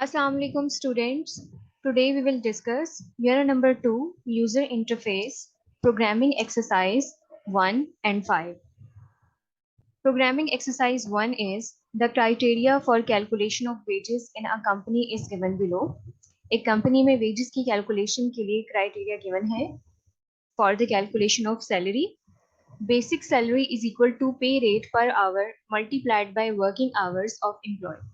Assalamu alaikum students. Today we will discuss year number 2 user interface programming exercise 1 and 5. Programming exercise 1 is the criteria for calculation of wages in a company is given below. एक company में wages की calculation के लिए criteria given है. For the calculation of salary, basic salary is equal to pay rate per hour multiplied by working hours of employee.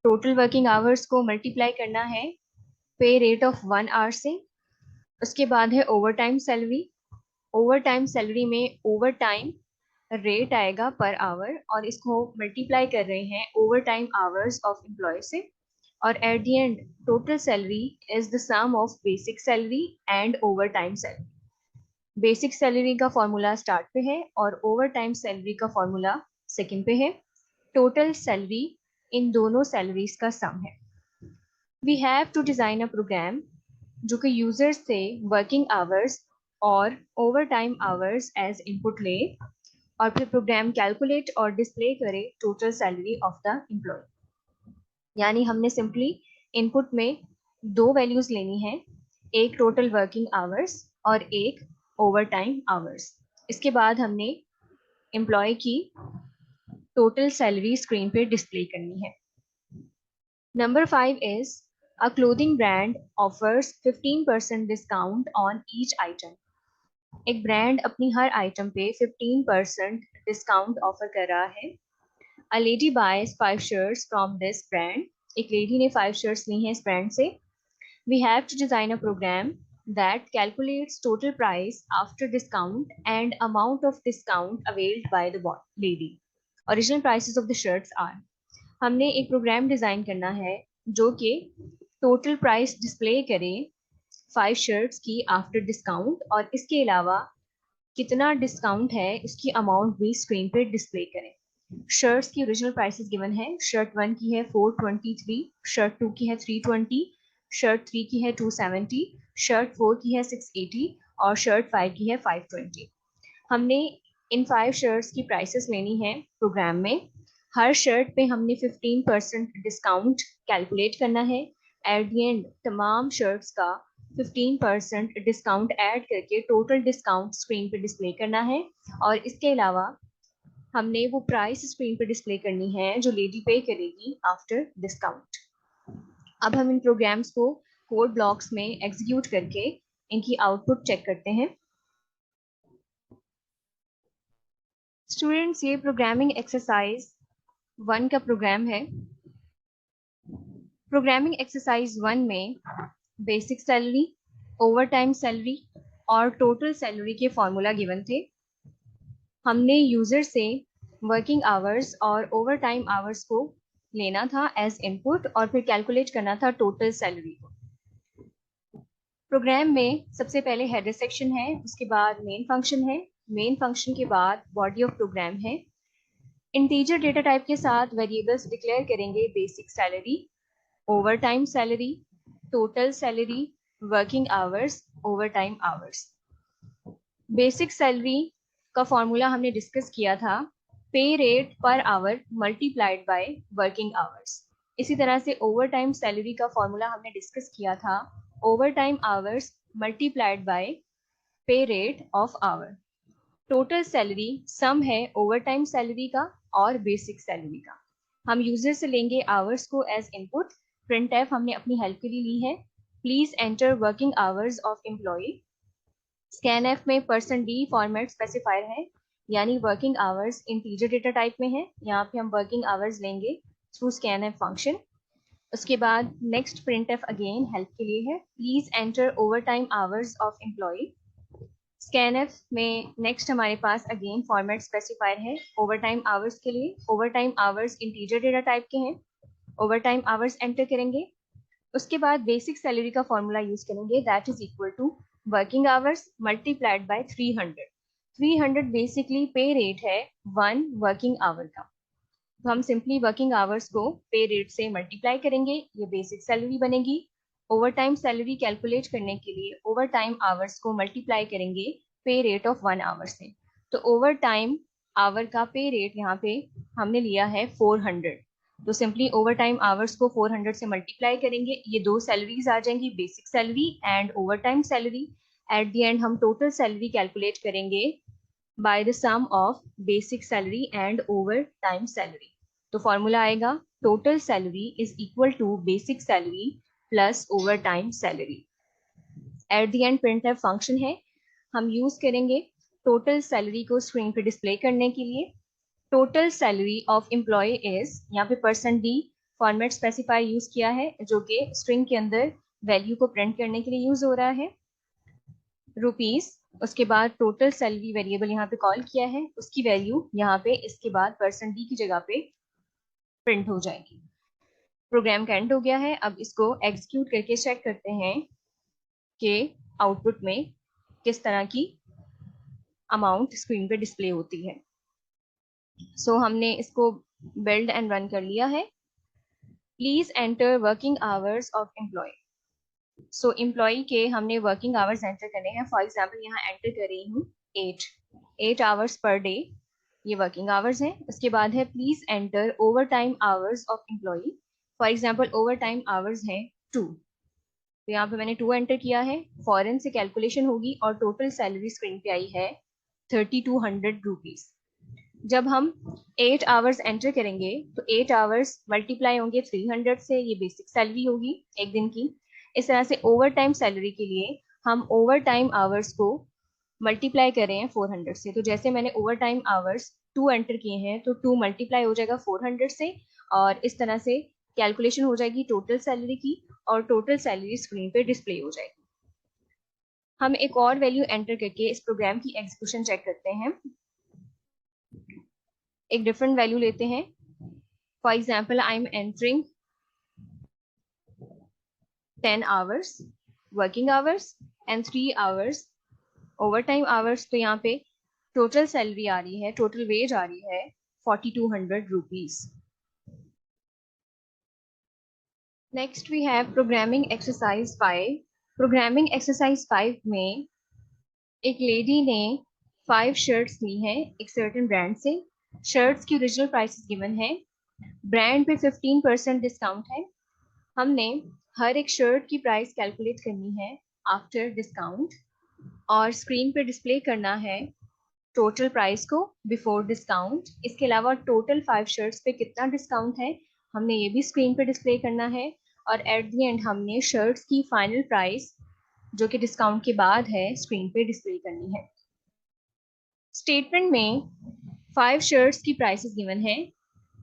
Total working hours को multiply करना है पे रेट ऑफ 1 आवर से। उसके बाद है over time salary. Over time salary में over time rate आएगा पर आवर और इसको मल्टीप्लाई कर रहे हैं over time hours of employ से। और at the end total salary is the sum of basic salary and over time salary. Basic salary का फॉर्मूला स्टार्ट पे है और ओवर टाइम सैलरी का फॉर्मूला सेकंड पे है। टोटल सैलरी इन दोनों सैलरीज का सम है। We have to design a program जो कि यूजर से वर्किंग आवर्स और over time hours as input ले और फिर प्रोग्राम कैलकुलेट और डिस्प्ले करे total salary of the employee. यानी हमने सिंपली इनपुट में दो वैल्यूज लेनी है, एक टोटल वर्किंग आवर्स और एक ओवर टाइम आवर्स। इसके बाद हमने एम्प्लॉय की टोटल सैलरी स्क्रीन पे डिस्प्ले करनी है। Number 5 is a clothing brand offers 15% discount on each item. एक ब्रांड अपनी हर आइटम पे 15% डिस्काउंट ऑफर कर रहा है। A lady buys 5 shirts from this brand. एक लेडी ने 5 shirts ली हैं इस ब्रांड से। We have to design a program that calculates total price after discount and amount of discount availed by the lady. Original prices of the shirts are. हमने एक programme design करना है जो कि टोटल प्राइस डिस्प्ले करे 5 shirts की after discount और इसके अलावा कितना डिस्काउंट है इसकी अमाउंट भी स्क्रीन पे डिस्प्ले करें। शर्ट्स की ओरिजिनल प्राइसेस गिवन है। शर्ट 1 की है 423, शर्ट 2 की है 320, शर्ट 3 की है 270, शर्ट 4 की है 680 और शर्ट 5 की है 520। हमने इन 5 शर्ट्स की प्राइसेस लेनी है प्रोग्राम में। हर शर्ट पे हमने 15% डिस्काउंट कैलकुलेट करना है। एट द एंड तमाम शर्ट्स का 15% डिस्काउंट ऐड करके टोटल डिस्काउंट स्क्रीन पे डिस्प्ले करना है और इसके अलावा हमने वो प्राइस स्क्रीन पे डिस्प्ले करनी है जो लेडी पे करेगी आफ्टर डिस्काउंट। अब हम इन प्रोग्राम्स को कोड ब्लॉक्स में एग्जीक्यूट करके इनकी आउटपुट चेक करते हैं। स्टूडेंट्स, ये प्रोग्रामिंग एक्सरसाइज 1 का प्रोग्राम है। प्रोग्रामिंग एक्सरसाइज 1 में basic salary, over time salary और टोटल सैलरी के फॉर्मूला गिवन थे। हमने यूजर से वर्किंग आवर्स और ओवर टाइम आवर्स को लेना था एज इनपुट और फिर कैलकुलेट करना था टोटल सैलरी को। प्रोग्राम में सबसे पहले हेडर सेक्शन है, उसके बाद मेन फंक्शन है, मेन फंक्शन के बाद बॉडी ऑफ प्रोग्राम है। इंटीजर डेटा टाइप के साथ वेरिएबल्स डिक्लेयर करेंगे basic salary, over time salary, total salary, working hours, over time hours. Basic salary का फॉर्मूला हमने डिस्कस किया था, पे rate per hour multiplied by working hours. इसी तरह से ओवर टाइम सैलरी का फॉर्मूला हमने डिस्कस किया था, over time hours multiplied bye पे rate of hour. Total salary sum है ओवर टाइम सैलरी का और बेसिक सैलरी का। हम यूजर से लेंगे आवर्स को एज इनपुट। प्रिंटफ हमने अपनी हेल्प के लिए ली है। Please enter working hours of employ. Scanf में %d फॉर्मेट स्पेसिफायर है, यानी working hours integer data type में है। यहाँ पे हम वर्किंग आवर्स लेंगे थ्रू स्कैनएफ फंक्शन। उसके बाद नेक्स्ट प्रिंटफ अगेन हेल्प के लिए है, please enter over time hours of employ. Scanf में नेक्स्ट हमारे पास अगेन फॉर्मेट स्पेसिफायर है ओवर टाइम आवर्स के लिए। Over time hours integer data type के हैं। ओवर टाइम आवर्स एंटर करेंगे। उसके बाद बेसिक सैलरी का फॉर्मूला यूज करेंगे, that is equal to working hours multiplied by 300। 300 basically pay rate है 1 वर्किंग आवर का, तो हम सिंपली वर्किंग आवर्स को पे रेट से मल्टीप्लाई करेंगे, ये बेसिक सैलरी बनेगी। ओवर टाइम सैलरी कैलकुलेट करने के लिए ओवर टाइम आवर्स को मल्टीप्लाई करेंगे पे रेट ऑफ 1 आवर से। तो ओवर टाइम आवर का पे रेट यहाँ पे हमने लिया है 400। तो सिंपली ओवर टाइम आवर्स को 400 से मल्टीप्लाई करेंगे, ये दो सैलरीज आ जाएंगी, basic salary and over time salary. At the end हम टोटल सैलरी कैलकुलेट करेंगे by the sum of basic salary and over time salary. तो फॉर्मूला आएगा total salary is equal to basic salary plus over time salary. At the end printf function है, हम use करेंगे total salary को screen पे display करने के लिए। Total salary of employee is, यहाँ पे percent D format specify use किया है जो कि स्ट्रिंग के अंदर वैल्यू को प्रिंट करने के लिए यूज हो रहा है, रुपीज। उसके बाद टोटल सैलरी वेरिएबल यहाँ पे कॉल किया है, उसकी वैल्यू यहाँ पे इसके बाद परसेंट डी की जगह पे प्रिंट हो जाएगी। प्रोग्राम का एंड हो गया है। अब इसको एग्जीक्यूट करके चेक करते हैं कि आउटपुट में किस तरह की अमाउंट स्क्रीन पे डिस्प्ले होती है। सो हमने इसको बिल्ड एंड रन कर लिया है। Please enter working hours of employee. So employee के हमने वर्किंग आवर्स एंटर करने हैं। फॉर एग्जाम्पल यहाँ एंटर कर रही हूँ 8 आवर्स पर डे, ये वर्किंग आवर्स हैं। उसके बाद है please enter over time hours of employee. For example over time hours हैं 2, तो यहाँ पे मैंने 2 एंटर किया है। फॉरन से कैलकुलेशन होगी और टोटल सैलरी स्क्रीन पे आई है 3200 रुपीज। जब हम 8 आवर्स एंटर करेंगे तो 8 आवर्स मल्टीप्लाई होंगे 300 से, ये बेसिक सैलरी होगी एक दिन की। इस तरह से ओवर टाइम सैलरी के लिए हम ओवर टाइम आवर्स को मल्टीप्लाई कर रहे हैं 400 से। तो जैसे मैंने ओवर टाइम आवर्स 2 एंटर किए हैं तो 2 मल्टीप्लाई हो जाएगा 400 से, और इस तरह से कैलकुलेशन हो जाएगी टोटल सैलरी की और टोटल सैलरी स्क्रीन पे डिस्प्ले हो जाएगी। हम एक और वैल्यू एंटर करके इस प्रोग्राम की एग्जीक्यूशन चेक करते हैं। एक डिफरेंट वैल्यू लेते हैं। For example I am entering 10 hours working hours and 3 hours over time hours. तो यहाँ पे टोटल सैलरी आ रही है, टोटल वेज आ रही है 4200 rupees. Next we have programming exercise 5। Programming exercise 5 में एक लेडी ने 5 शर्ट्स ली हैं एक सर्टेन ब्रांड से। शर्ट्स की ओरिजिनल प्राइसेस गिवन है, ब्रांड पे 15% डिस्काउंट है। हमने हर एक शर्ट की प्राइस कैलकुलेट करनी है आफ्टर डिस्काउंट और स्क्रीन पे डिस्प्ले करना है टोटल प्राइस को बिफोर डिस्काउंट। इसके अलावा टोटल 5 शर्ट्स पे कितना डिस्काउंट है हमने ये भी स्क्रीन पे डिस्प्ले करना है, और एट द एंड हमने शर्ट्स की फाइनल प्राइस जो कि डिस्काउंट के बाद है स्क्रीन पे डिस्प्ले करनी है। स्टेटमेंट में 5 शर्ट्स की प्राइसेस गिवन है।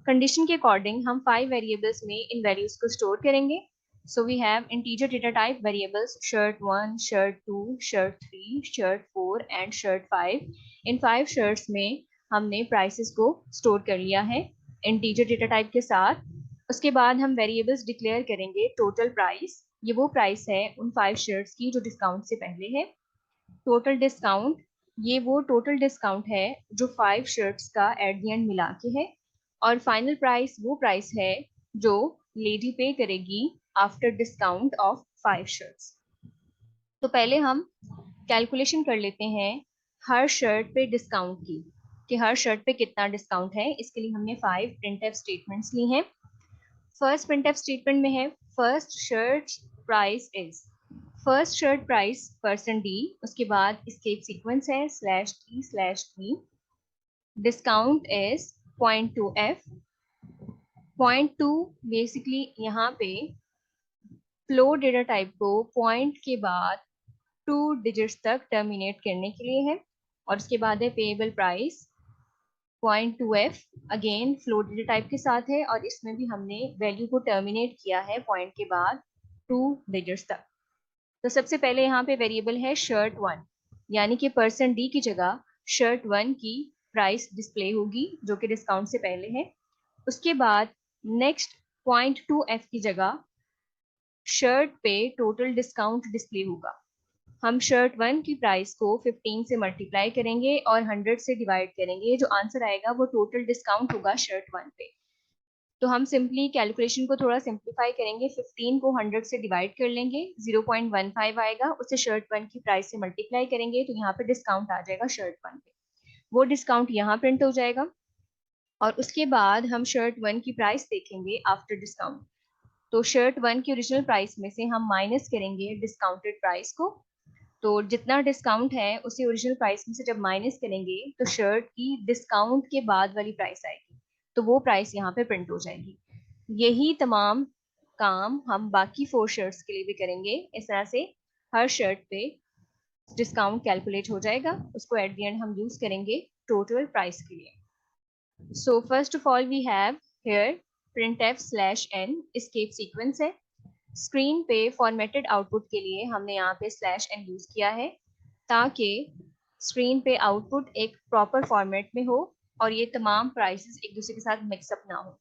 कंडीशन के अकॉर्डिंग हम 5 वेरिएबल्स में इन वैल्यूज को स्टोर करेंगे। So we have integer data type variables shirt 1, shirt 2, shirt 3, shirt 4 and shirt 5। इन 5 शर्ट्स में हमने प्राइसेस को स्टोर कर लिया है इंटीजर डेटा टाइप के साथ। उसके बाद हम वेरिएबल्स डिक्लेयर करेंगे टोटल प्राइस, ये वो प्राइस है उन 5 शर्ट्स की जो डिस्काउंट से पहले है। टोटल डिस्काउंट, ये वो टोटल डिस्काउंट है जो 5 शर्ट्स का एट द एंड मिला के है। और फाइनल प्राइस वो प्राइस है जो लेडी पे करेगी आफ्टर डिस्काउंट ऑफ 5 शर्ट्स। तो पहले हम कैलकुलेशन कर लेते हैं हर शर्ट पे डिस्काउंट की, कि हर शर्ट पे कितना डिस्काउंट है। इसके लिए हमने 5 प्रिंटफ स्टेटमेंट्स ली हैं। फर्स्ट प्रिंटफ स्टेटमेंट में है first shirt price is, first shirt price percent D, उसके बाद इसके एक सीक्वेंस है /t/t, discount is 0.2f। 0.2 basically यहाँ पे फ्लोट डेटा टाइप को पॉइंट के बाद 2 डिजिट्स तक टर्मिनेट करने के लिए है। और उसके बाद है payable price 0.2f, again float data type के साथ है और इसमें भी हमने वैल्यू को टर्मिनेट किया है पॉइंट के बाद 2 डिजिट्स तक। तो सबसे पहले यहाँ पे वेरिएबल है shirt 1, यानी कि परसेंट डी की जगह shirt 1 की प्राइस डिस्प्ले होगी जो कि डिस्काउंट से पहले है। उसके बाद नेक्स्ट 0.2f की जगह शर्ट पे टोटल डिस्काउंट डिस्प्ले होगा। हम shirt 1 की प्राइस को 15 से मल्टीप्लाई करेंगे और 100 से डिवाइड करेंगे, जो आंसर आएगा वो टोटल डिस्काउंट होगा shirt 1 पे। तो हम सिंपली कैलकुलेशन को थोड़ा सिंप्लीफाई करेंगे, 15 को 100 से डिवाइड कर लेंगे, 0.15 आएगा, उसे शर्ट 1 की प्राइस से मल्टीप्लाई करेंगे तो यहाँ पे डिस्काउंट आ जाएगा शर्ट 1 पे, वो डिस्काउंट यहाँ प्रिंट हो जाएगा। और उसके बाद हम शर्ट 1 की प्राइस देखेंगे आफ्टर डिस्काउंट। तो शर्ट 1 की ओरिजिनल प्राइस में से हम माइनस करेंगे डिस्काउंटेड प्राइस को, तो जितना डिस्काउंट है उसे ओरिजिनल प्राइस में से जब माइनस करेंगे तो शर्ट की डिस्काउंट के बाद वाली प्राइस आएगी, तो वो प्राइस यहाँ पे प्रिंट हो जाएगी। यही तमाम काम हम बाकी 4 शर्ट्स के लिए भी करेंगे। इस तरह से हर शर्ट पे डिस्काउंट कैलकुलेट हो जाएगा, उसको एट द एंड हम यूज करेंगे टोटल प्राइस के लिए। So first of all we have here printf/n escape sequence है। स्क्रीन पे फॉर्मेटेड आउटपुट के लिए हमने यहाँ पे /n यूज किया है ताकि स्क्रीन पे आउटपुट एक प्रॉपर फॉर्मेट में हो और ये तमाम प्राइसेस एक दूसरे के साथ मिक्सअप ना हो।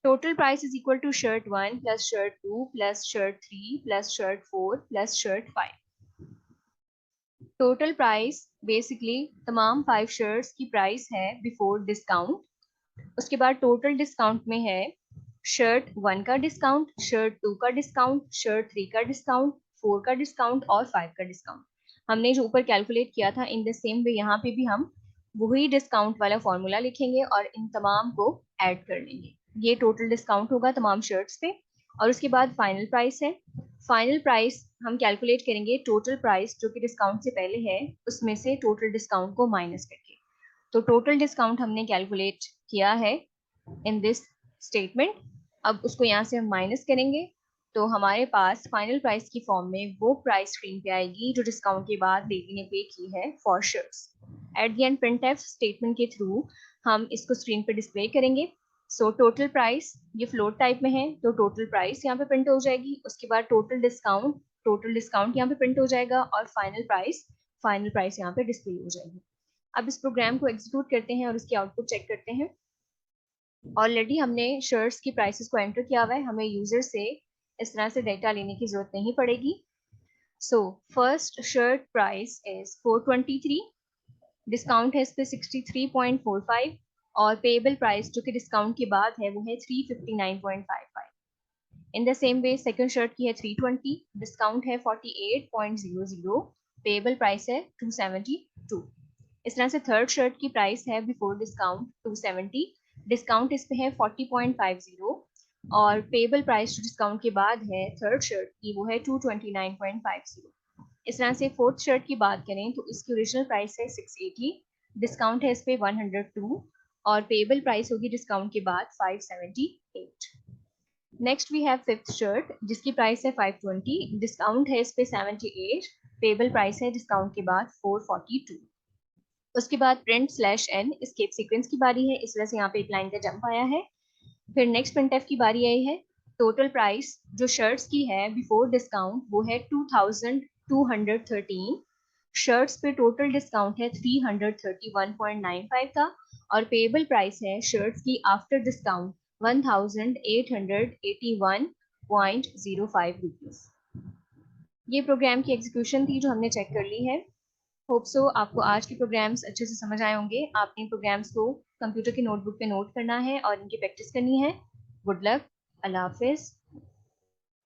Total price is equal to shirt 1 plus shirt 2 plus shirt 3 plus shirt 4 plus shirt 5। Total price basically तमाम 5 शर्ट्स की प्राइस है बिफोर डिस्काउंट। उसके बाद टोटल डिस्काउंट में है शर्ट 1 का डिस्काउंट, शर्ट 2 का डिस्काउंट, शर्ट 3 का डिस्काउंट, 4 का डिस्काउंट और 5 का डिस्काउंट। हमने जो ऊपर कैलकुलेट किया था इन द सेम वे यहाँ पे भी हम वही डिस्काउंट वाला फॉर्मूला लिखेंगे और इन तमाम को ऐड कर लेंगे। ये टोटल डिस्काउंट होगा तमाम शर्ट्स पे। और उसके बाद फाइनल प्राइस है। फाइनल प्राइस हम कैलकुलेट करेंगे टोटल प्राइस जो कि डिस्काउंट से पहले है उसमें से टोटल डिस्काउंट को माइनस करके। तो टोटल डिस्काउंट हमने कैलकुलेट किया है इन दिस स्टेटमेंट। अब उसको यहाँ से हम माइनस करेंगे तो हमारे पास फाइनल प्राइस की फॉर्म में वो प्राइस स्क्रीन पे आएगी जो डिस्काउंट के बाद लेडी ने पे की है for shirts. At the end printf statement के थ्रू हम इसको स्क्रीन पे डिस्प्ले करेंगे। सो टोटल प्राइस ये फ्लोट टाइप में है तो टोटल प्राइस यहाँ पे प्रिंट हो जाएगी, उसके बाद टोटल डिस्काउंट यहाँ पे प्रिंट हो जाएगा और फाइनल प्राइस यहाँ पे डिस्प्ले हो जाएगी। अब इस प्रोग्राम को एग्जीक्यूट करते हैं और इसकी आउटपुट चेक करते हैं। ऑलरेडी हमने शर्ट्स की प्राइसेस को एंटर किया हुआ है, हमें यूजर से इस तरह से डेटा लेने की जरूरत नहीं पड़ेगी। So first shirt price is 423, discount है इस पे 63.45 और पेएबल प्राइस जो कि डिस्काउंट के बाद है वो है 359.55। In the same way second shirt की है 320, डिस्काउंट है 48.00, पेएबल प्राइस है 272। इस तरह से थर्ड शर्ट की प्राइस है बिफोर डिस्काउंट 270, डिस्काउंट इस पे है 40.50 और पेएबल प्राइस जो डिस्काउंट के बाद है थर्ड शर्ट की वो है 229.50। इस तरह से फोर्थ शर्ट की बात करें तो इसकी ओरिजिनल प्राइस है 680, डिस्काउंट है इस पे 102 और पेएबल प्राइस होगी डिस्काउंट के बाद 578। Next we have fifth shirt जिसकी प्राइस है 520, डिस्काउंट है इस पे 78, पेएबल प्राइस है डिस्काउंट के बाद 442। उसके बाद print/n escape सीक्वेंस की बारी है, इस वजह से यहाँ पे एक लाइन का जंप आया है। फिर नेक्स्ट printf की बारी आई है। टोटल प्राइस जो शर्ट्स की है बिफोर डिस्काउंट वो है 2213, शर्ट्स पे टोटल डिस्काउंट है 331.95 का और पेएबल प्राइस है शर्ट्स की आफ्टर डिस्काउंट 1881.05 रुपीज। ये प्रोग्राम की एग्जीक्यूशन थी जो हमने चेक कर ली है। होप सो आपको आज के प्रोग्राम्स अच्छे से समझ आए होंगे। आपने इन प्रोग्राम्स को कंप्यूटर की नोटबुक पे नोट करना है और इनकी प्रैक्टिस करनी है। गुड लक, अल्लाह हाफिज।